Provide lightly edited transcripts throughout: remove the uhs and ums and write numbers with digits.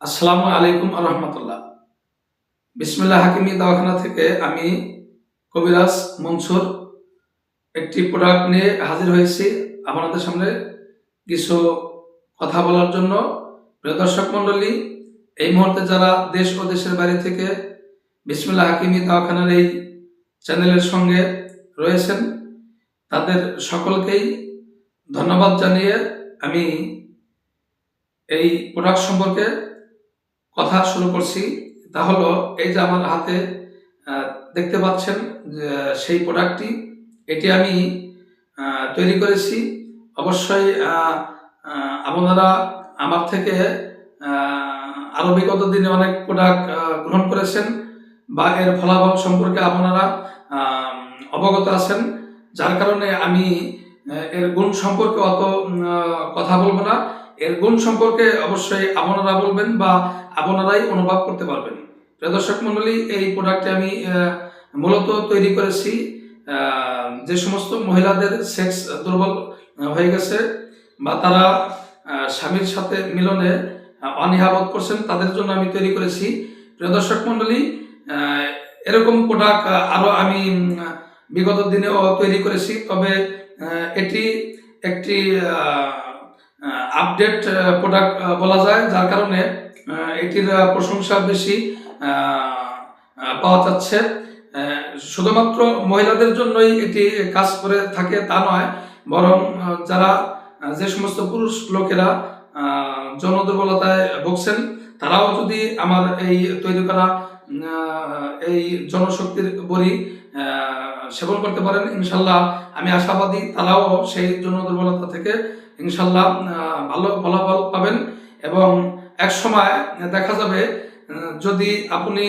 আসসালামু আলাইকুম রহমতুল্লাহ। বিসমিল্লাহ হাকিমি দওয়াখানা থেকে আমি কবিরাজ মনসুর একটি প্রোডাক্ট নিয়ে হাজির হয়েছি আপনাদের সামনে কিছু কথা বলার জন্য। প্রিয় দর্শক মণ্ডলী, এই মুহূর্তে যারা দেশ ও দেশের বাইরে থেকে বিসমিল্লাহ হাকিমি দওয়াখানার এই চ্যানেলের সঙ্গে রয়েছেন, তাদের সকলকেই ধন্যবাদ জানিয়ে আমি এই প্রোডাক্ট সম্পর্কে কথা শুরু করছি। তা হলো এই যে আমার হাতে দেখতে পাচ্ছেন যে সেই প্রোডাক্টটি, এটি আমি তৈরি করেছি। অবশ্যই আপনারা আমার থেকে আরো বিগত দিনে অনেক প্রোডাক্ট গ্রহণ করেছেন বা এর ফলাফল সম্পর্কে আপনারা অবগত আছেন, যার কারণে আমি এর গুণ সম্পর্কে অত কথা বলবো না। এর গুণ সম্পর্কে অবশ্যই আপনারা বলবেন বা আপনারাই অনুভব করতে পারবেন। প্রিয় দর্শক মণ্ডলী, এই প্রোডাক্টটি আমি মূলত তৈরি করেছি যে সমস্ত মহিলাদের সেক্স দুর্বল হয়ে গেছে বা তারা স্বামীর সাথে মিলনে অনীহাবোধ করছেন, তাদের জন্য আমি তৈরি করেছি। প্রিয় দর্শক মণ্ডলী, এরকম প্রোডাক্ট আরো আমি বিগত দিনেও তৈরি করেছি, তবে এটি একটি আপডেট প্রোডাক্ট বলা যায়, যার কারণে এটির প্রশংসা বেশি পাওয়া যাচ্ছে। শুধুমাত্র মহিলাদের জন্যই এটি কাজ করে থাকে তা নয়, বরং যারা যে সমস্ত পুরুষ লোকেরা যৌন দুর্বলতায় ভুগছেন, তারাও যদি আমার এই তৈরি করা এই জনশক্তির বড়ি সেবন করতে পারেন, ইনশাল্লাহ আমি আশাবাদী তারাও সেই যৌন দুর্বলতা থেকে ইনশাল্লাহ ভালো ফলাফল পাবেন। এবং এক সময় দেখা যাবে যদি আপনি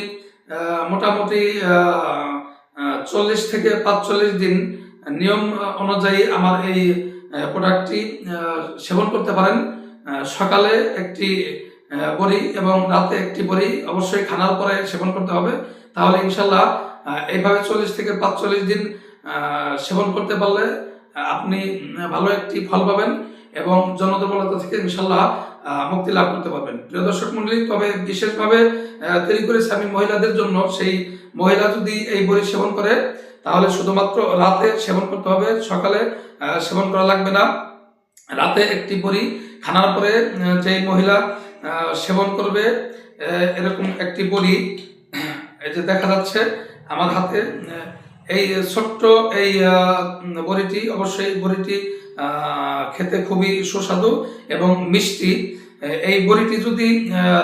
মোটামুটি 40 থেকে 45 দিন নিয়ম অনুযায়ী আমার এই প্রোডাক্টটি সেবন করতে পারেন, সকালে একটি বড়ি এবং রাতে একটি বড়ি অবশ্যই খানার পরে সেবন করতে হবে, তাহলে ইনশাল্লাহ এইভাবে 40 থেকে 45 দিন সেবন করতে পারলে আপনি ভালো একটি ফল পাবেন এবং যৌন দুর্বলতা থেকে ইনশাল্লাহ মুক্তি লাভ করতে পারবেন। প্রিয় দর্শক মণ্ডলী, তবে বিশেষভাবে তৈরি করেছি আমি মহিলাদের জন্য। সেই মহিলা যদি এই বড়ি সেবন করে তাহলে শুধুমাত্র রাতে সেবন করতে হবে, সকালে সেবন করা লাগবে না। রাতে একটি বড়ি খানার পরে যে মহিলা সেবন করবে, এরকম একটি বড়ি এই যে দেখা যাচ্ছে আমার হাতে, এই ছোট্ট এই বড়িটি, অবশ্যই বড়িটি খেতে খুবই সুস্বাদু এবং মিষ্টি। এই বড়িটি যদি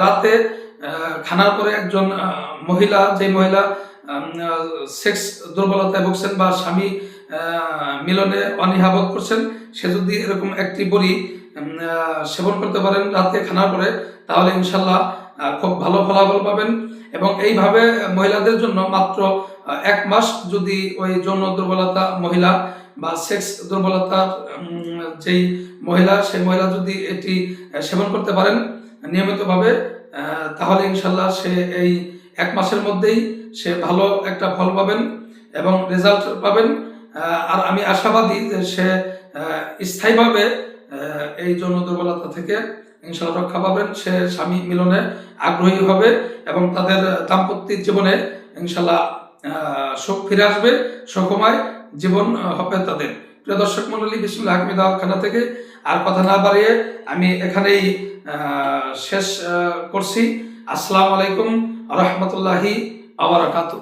রাতে খানার পরে একজন মহিলা, যে মহিলা সেক্স দুর্বলতায় ভুগছেন বা স্বামী মিলনে অনীহাবোধ করছেন, সে যদি এরকম একটি বড়ি সেবন করতে পারেন রাতে খানার পরে, তাহলে ইনশাল্লাহ খুব ভালো ফলাফল পাবেন। এবং এইভাবে মহিলাদের জন্য মাত্র 1 মাস যদি ওই যৌন দুর্বলতা মহিলা বা সেক্স দুর্বলতার যেই মহিলা, সেই মহিলা যদি এটি সেবন করতে পারেন নিয়মিতভাবে, তাহলে ইনশাল্লাহ সে এই 1 মাসের মধ্যেই সে ভালো একটা ফল পাবেন এবং রেজাল্ট পাবেন। আর আমি আশাবাদী যে সে স্থায়ীভাবে এই যৌন দুর্বলতা থেকে ইনশাল্লাহ রক্ষা পাবেন, সে স্বামী মিলনে আগ্রহী হবে এবং তাদের দাম্পত্য জীবনে ইনশাল্লাহ সুখ ফিরে আসবে, সুখময় জীবন হবে তাদের। প্রিয় দর্শক মণ্ডলী, বিসমিল্লাহ হাকিমি দওয়াখানা থেকে আর কথা না বাড়িয়ে আমি এখানেই শেষ করছি। আসসালামু আলাইকুম রহমতুল্লাহি ওয়া বারাকাতুহু।